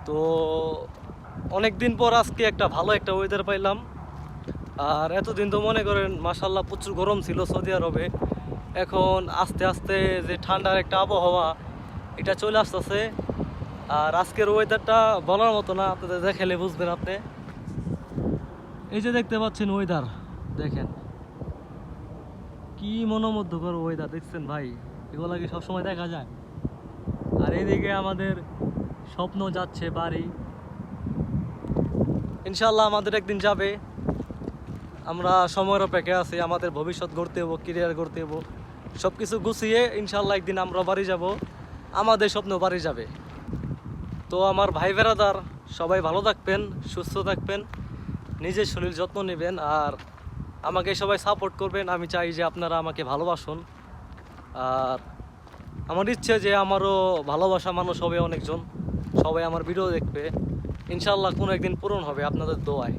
তো অনেক দিন পর আজকে একটা ভালো একটা ওয়েদার পাইলাম। আর এতদিন তো মনে করেন মাশাল্লাহ প্রচুর গরম ছিল সৌদি আরবে। এখন আস্তে আস্তে যে ঠান্ডার একটা আবহাওয়া এটা চলে আসতেছে। আর আজকের ওয়েদারটা বলার মতো না, আপনাদের দেখালে বুঝবেন আপনি। এই যে দেখতে পাচ্ছেন ওয়েদার, দেখেন কি মনোমুগ্ধকর ওয়েদার, দেখছেন ভাই? এগুলো কি সবসময় দেখা যায়? আর এইদিকে আমাদের স্বপ্ন যাচ্ছে বাড়ি, ইনশাল্লাহ আমাদের একদিন যাবে। আমরা সময়ের অপেক্ষা আছি, আমাদের ভবিষ্যৎ গড়তে হবো, কেরিয়ার গড়তে হবো, সব কিছু গুছিয়ে ইনশাল্লাহ একদিন আমরা বাড়ি যাব, আমাদের স্বপ্ন বাড়ি যাবে। তো আমার ভাই বেড়াদার সবাই ভালো থাকবেন, সুস্থ থাকবেন, নিজের শরীর যত্ন নেবেন, আর আমাকে সবাই সাপোর্ট করবেন। আমি চাই যে আপনারা আমাকে ভালোবাসুন। আর আমার ইচ্ছে যে আমারও ভালোবাসা মানুষ হবে অনেকজন, সবাই আমার ভিডিও দেখবে, ইনশাল্লাহ কোনো একদিন পূরণ হবে আপনাদের দোয়ায়।